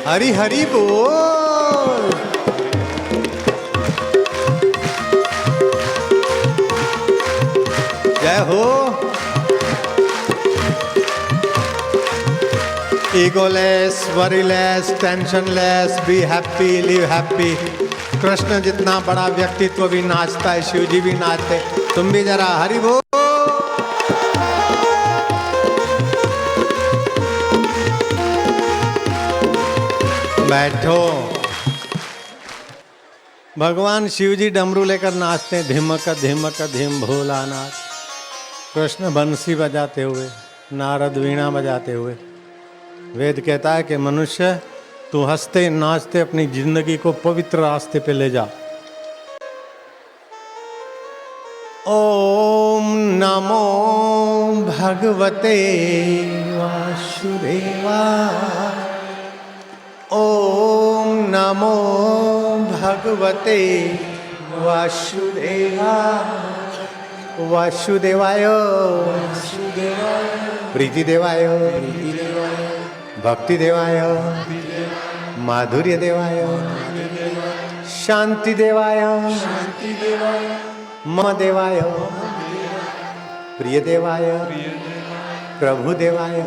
हरि हरि बोल। जय हो। Egoless, worryless, tensionless, be happy, live happy. Krishna जितना बड़ा व्यक्तित्व भी नाचता है, शिव जी भी नाचते। तुम भी जरा हरि बोल। बैठो। भगवान शिव जी डमरू लेकर नाचते हैं, धिमक धिमक धिम भोलानाथ। कृष्ण बंसी बजाते हुए, नारद वीणा बजाते हुए। वेद कहता है कि मनुष्य तू हंसते नाचते अपनी जिंदगी को पवित्र रास्ते पे ले जा। ओम नमो भगवते वासुदेवाय। ओम नमो भगवते वासुदेवाय। वासुदेवाय प्रीति देवाय, भक्ति देवाय, माधुर्य देवाय, शांति देवाय, मम देवाय, प्रिय देवाय, प्रभु देवाय,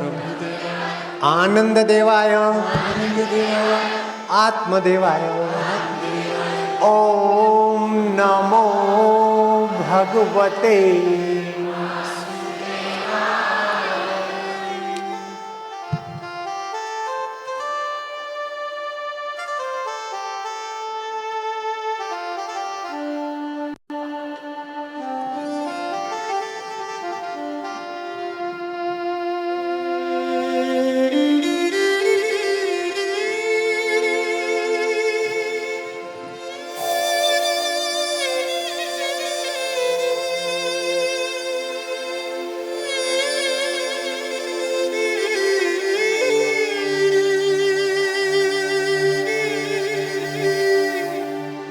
आनंद देवाय, आत्मदेवाय। ओम नमो भगवते।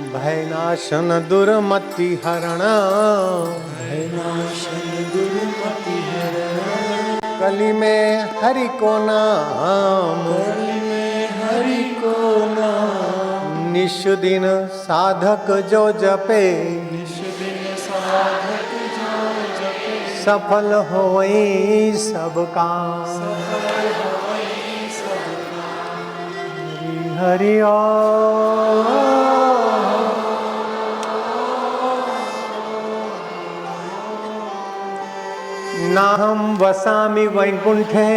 भयनाशन दुर्मति हरण, भयनाशन दुर्मति हरण। कली में हरि को नाम, कली में हरि को नाम। निश दिन साधक जो जपे, निश दिन साधक जो जपे। सफल होई सब काम, सफल होई सब काम। हरि हरि नाहं वसामि वैकुंठे,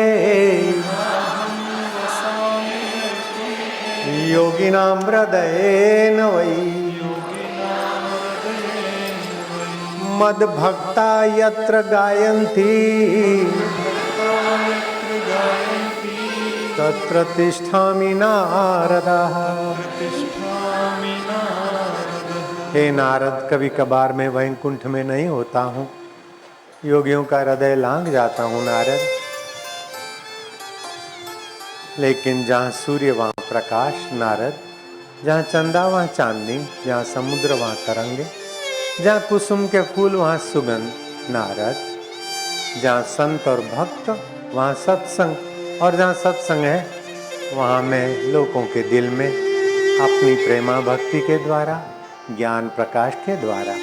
योगिनां हृदयेन वै। मद्भक्ता यत्र गायन्ति, तत्र तिष्ठामि नारदः। हे नारद, कभी कभार मैं वैकुंठ में नहीं होता हूँ, योगियों का हृदय लांघ जाता हूँ नारद। लेकिन जहाँ सूर्य वहाँ प्रकाश नारद, जहाँ चंदा वहाँ चांदनी, जहाँ समुद्र वहाँ तरंगे, जहाँ कुसुम के फूल वहाँ सुगंध नारद। जहाँ संत और भक्त वहाँ सत्संग, और जहाँ सत्संग है वहाँ मैं लोगों के दिल में अपनी प्रेमा भक्ति के द्वारा, ज्ञान प्रकाश के द्वारा,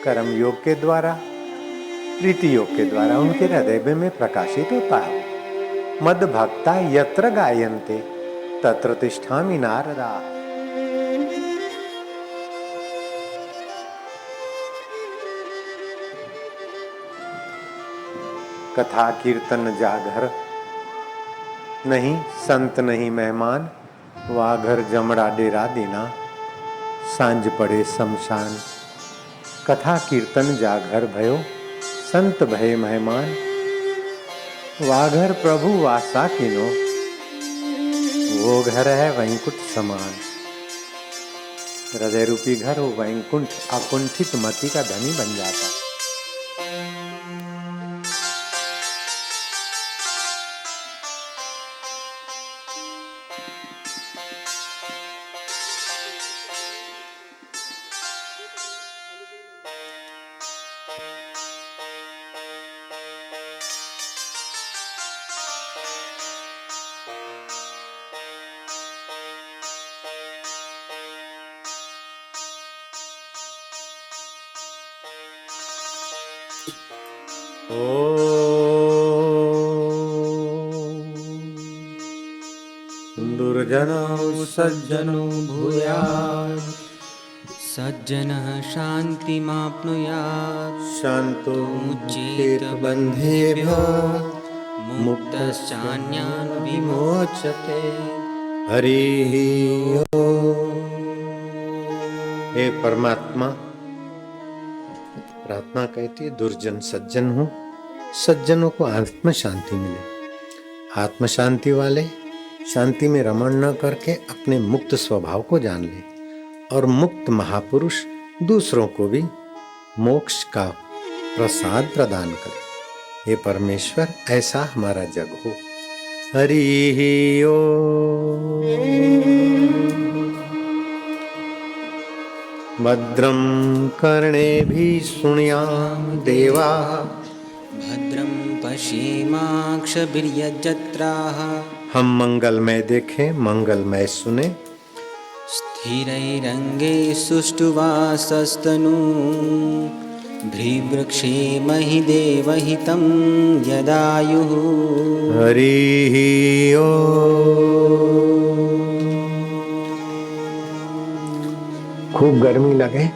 कर्म योग के द्वारा, प्रीति योग के द्वारा उनके हृदय में प्रकाशित होता है। मद भक्ता यत्र गायन्ते तत्र तिष्ठामि नारदा। कथा कीर्तन जागर नहीं, संत नहीं मेहमान, वा घर जमड़ा डेरा देना, सांझ पड़े शमशान। कथा कीर्तन जागर भयो, संत भय मेहमान, वाघर प्रभु वासा किनो, वो घर है वैकुंठ समान। हृदय रूपी घर हो वैकुंठ अकुंठित मति का धनी बन जाता है। दुर्जनौ सज्जनो भूयात् सज्जनः शान्तिमाप्नुयात् शान्तो मुच्येत बन्धेभ्यो मुक्तश्चान्यान् विमोचते। हरिः ओम्। हे परमात्मा, प्रार्थना कहती है दुर्जन सज्जन हूँ, सज्जनों को आत्म शांति मिले। आत्म शांति वाले शांति में रमण न करके अपने मुक्त स्वभाव को जान ले और मुक्त महापुरुष दूसरों को भी मोक्ष का प्रसाद प्रदान करे। हे परमेश्वर, ऐसा हमारा जग हो। हरि ओम। भद्रं कर्णेभिः शृणुयाम देवा भद्रं पश्येमाक्षभिर्यजत्राः हम मंगलमय देखें, मंगलमय सुने। स्थिरैरङ्गे सुष्ठुवासस्तनू भ्रीवृक्षेमहि देवहितं यदायुः। हरिः ओम। खूब गर्मी लगे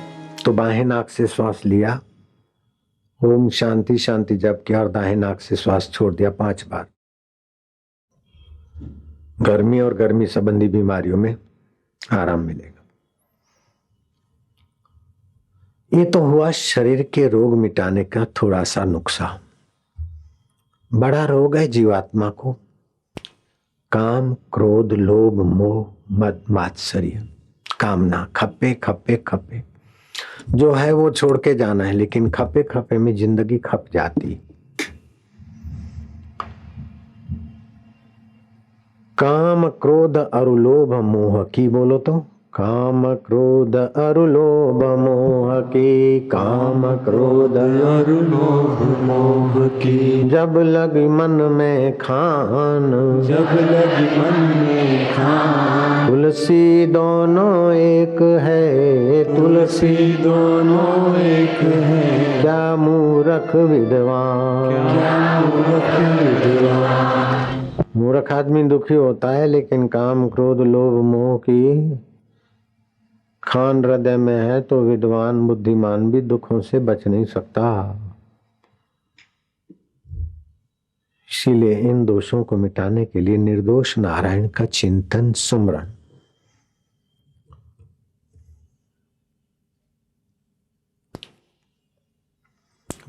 तो बाहें नाक से श्वास लिया, ओम शांति शांति जप किया और दाहिने नाक से श्वास छोड़ दिया 5 बार। गर्मी और गर्मी संबंधी बीमारियों में आराम मिलेगा। ये तो हुआ शरीर के रोग मिटाने का थोड़ा सा नुस्खा। बड़ा रोग है जीवात्मा को काम, क्रोध, लोभ, मोह, मद, मात्सर्य, कामना। खप्पे खप्पे खप्पे जो है वो छोड़ के जाना है, लेकिन खप्पे खप्पे में जिंदगी खप जाती। काम, क्रोध और लोभ मोह की बोलो तो काम, क्रोध और लोभ मोह की, काम, क्रोध और लोभ मोह की। जब लगी मन में खान, जब लगी मन में खान। तुलसी दोनों एक है, तुलसी दोनों एक है। क्या मूर्ख विद्वान, क्या मूर्ख विद्वान। मूर्ख आदमी दुखी होता है, लेकिन काम, क्रोध, लोभ, मोह की खान हृदय में है तो विद्वान बुद्धिमान भी दुखों से बच नहीं सकता। इसीलिए इन दोषों को मिटाने के लिए निर्दोष नारायण का चिंतन, सुमरन।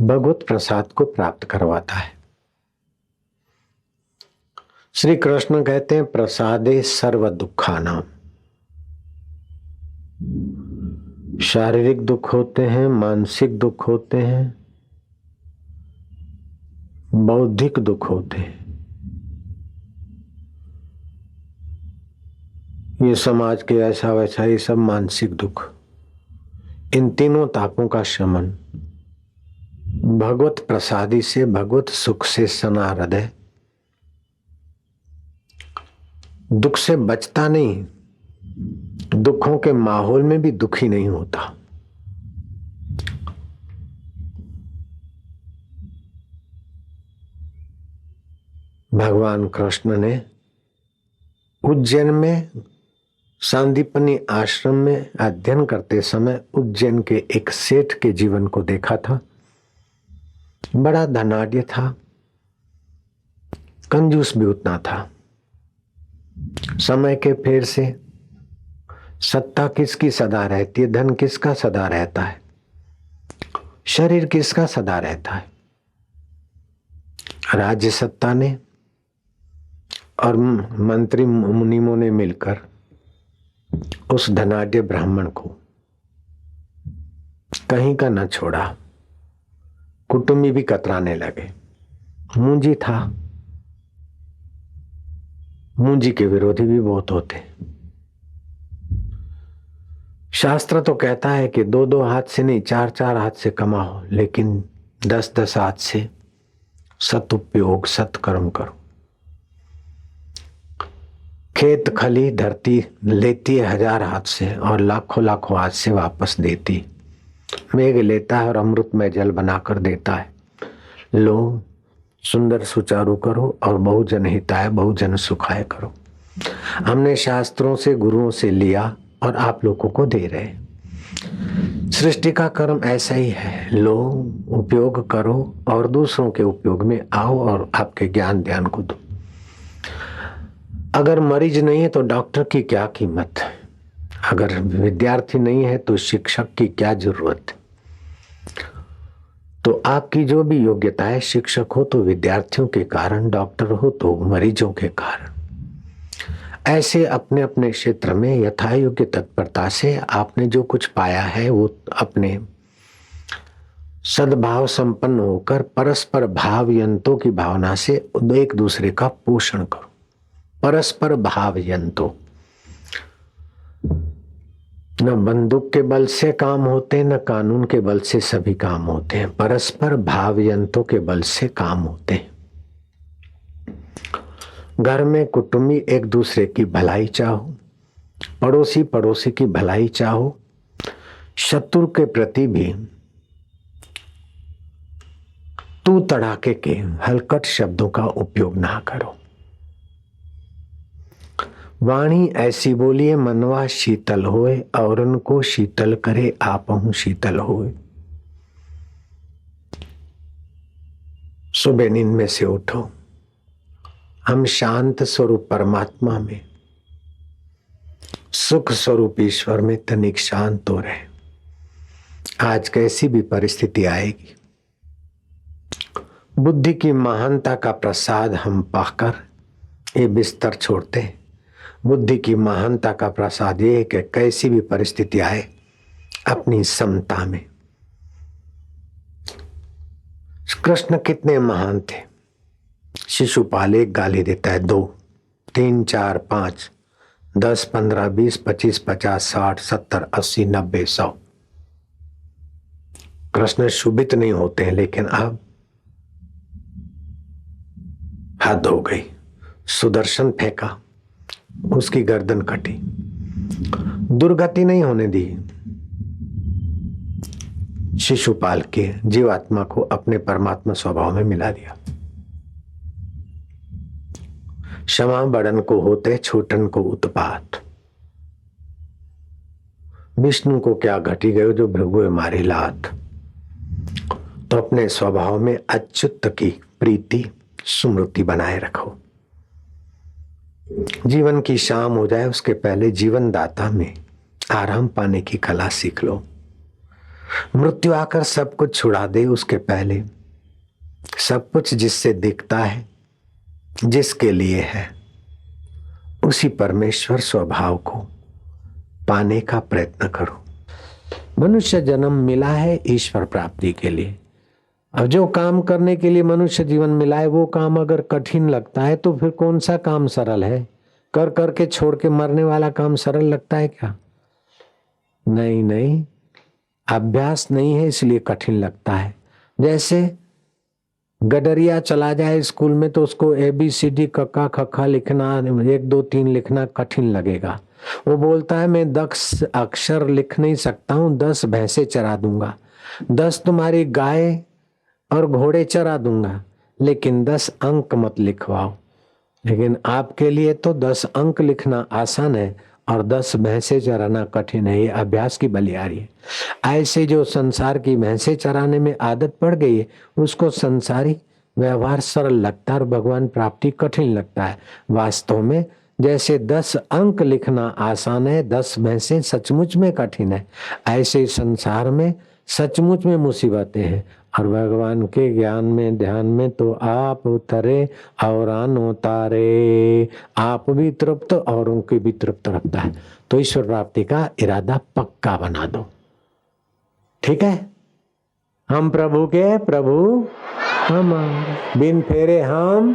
भगवत प्रसाद को प्राप्त करवाता है। श्री कृष्ण कहते हैं प्रसादे सर्व दुखानाम। शारीरिक दुख होते हैं, मानसिक दुख होते हैं, बौद्धिक दुख होते हैं। ये समाज के ऐसा वैसा ये सब मानसिक दुख। इन तीनों तापों का शमन भगवत प्रसादी से, भगवत सुख से सना हृदय दुख से बचता नहीं, दुखों के माहौल में भी दुखी नहीं होता। भगवान कृष्ण ने उज्जैन में सांदीपनी आश्रम में अध्ययन करते समय उज्जैन के एक सेठ के जीवन को देखा था। बड़ा धनाढ्य था, कंजूस भी उतना था। समय के फेर से सत्ता किसकी सदा रहती है, धन किसका सदा रहता है, शरीर किसका सदा रहता है। राज्य सत्ता ने और मंत्री मुनिमों ने मिलकर उस धनाढ्य ब्राह्मण को कहीं का न छोड़ा। कुटुंबी भी कतराने लगे। मुंजी था, मुंजी के विरोधी भी बहुत होते। शास्त्र तो कहता है कि 2-2 हाथ से नहीं, 4-4 हाथ से कमाओ, लेकिन 10-10 हाथ से सदुपयोग सत्कर्म करो। खेत खली धरती लेती है 1000 हाथ से और लाखों लाखों हाथ से वापस देती। मेघ लेता है और अमृत में जल बनाकर देता है। लो, सुंदर सुचारू करो और बहुजन हिताय बहुजन सुखाय करो। हमने शास्त्रों से गुरुओं से लिया और आप लोगों को दे रहे। सृष्टि का कर्म ऐसा ही है, लो, उपयोग करो और दूसरों के उपयोग में आओ और आपके ज्ञान ध्यान को दो। अगर मरीज नहीं है तो डॉक्टर की क्या कीमत है, अगर विद्यार्थी नहीं है तो शिक्षक की क्या जरूरत है। तो आपकी जो भी योग्यता है, शिक्षक हो तो विद्यार्थियों के कारण, डॉक्टर हो तो मरीजों के कारण। ऐसे अपने अपने क्षेत्र में यथा योग्य तत्परता से आपने जो कुछ पाया है वो अपने सद्भाव संपन्न होकर परस्पर भाव यंत्रों की भावना से एक दूसरे का पोषण करो। परस्पर भाव यंत्रों, न बंदूक के बल से काम होते, न कानून के बल से सभी काम होते हैं। परस्पर भाव यंत्रों के बल से काम होते हैं। घर में कुटुंबी एक दूसरे की भलाई चाहो, पड़ोसी पड़ोसी की भलाई चाहो, शत्रु के प्रति भी तू तड़ाके के हलकट शब्दों का उपयोग ना करो। वाणी ऐसी बोलिए मनवा शीतल होए, औरन को शीतल करे आपहु शीतल होए। सुबह नींद में से उठो, हम शांत स्वरूप परमात्मा में, सुख स्वरूप ईश्वर में तनिक शांत हो रहे। आज कैसी भी परिस्थिति आएगी, बुद्धि की महानता का प्रसाद हम पाकर ये बिस्तर छोड़ते हैं। बुद्धि की महानता का प्रसाद ये है कि कैसी भी परिस्थिति आए अपनी समता में। कृष्ण कितने महान थे। शिशुपाल एक गाली देता है, 2, 3, 4, 5, 10, 15, 20, 25, 50, 60, 70, 80, 90, 100। कृष्ण शुभित नहीं होते हैं, लेकिन अब हद हो गई। सुदर्शन फेंका, उसकी गर्दन कटी, दुर्गति नहीं होने दी। शिशुपाल के जीवात्मा को अपने परमात्मा स्वभाव में मिला दिया। क्षमा बड़न को होते, छूटन को उत्पात। विष्णु को क्या घटी गयो जो भृगुए मारी लात। तो अपने स्वभाव में अच्युत की प्रीति स्मृति बनाए रखो। जीवन की शाम हो जाए उसके पहले जीवन दाता में आराम पाने की कला सीख लो। मृत्यु आकर सब कुछ छुड़ा दे उसके पहले सब कुछ जिससे दिखता है, जिसके लिए है, उसी परमेश्वर स्वभाव को पाने का प्रयत्न करो। मनुष्य जन्म मिला है ईश्वर प्राप्ति के लिए। अब जो काम करने के लिए मनुष्य जीवन मिला है वो काम अगर कठिन लगता है तो फिर कौन सा काम सरल है? कर करके छोड़ के मरने वाला काम सरल लगता है क्या? नहीं नहीं, अभ्यास नहीं है इसलिए कठिन लगता है। जैसे गडरिया चला जाए स्कूल में तो उसको ABCD कक्का खक्खा लिखना, 1 2 3 लिखना कठिन लगेगा। वो बोलता है मैं 10 अक्षर लिख नहीं सकता हूँ, 10 भैंसे चरा दूंगा, 10 तुम्हारी गाय और घोड़े चरा दूंगा, लेकिन 10 अंक मत लिखवाओ। लेकिन आपके लिए तो 10 अंक लिखना आसान है और 10 भैंसे चराना कठिन है। ये अभ्यास की बलिहारी है। ऐसे जो संसार की भैंसे चराने में आदत पड़ गई है उसको संसारी व्यवहार सरल लगता है और भगवान प्राप्ति कठिन लगता है। वास्तव में जैसे 10 अंक लिखना आसान है, 10 भैंसे सचमुच में कठिन है। ऐसे संसार में सचमुच में मुसीबतें हैं और भगवान के ज्ञान में ध्यान में तो आप उतरे और आन उतारे, आप भी तृप्त और उनके भी तृप्त रखता है। तो ईश्वर प्राप्ति का इरादा पक्का बना दो। ठीक है, हम प्रभु के प्रभु हमारे, बिन फेरे हम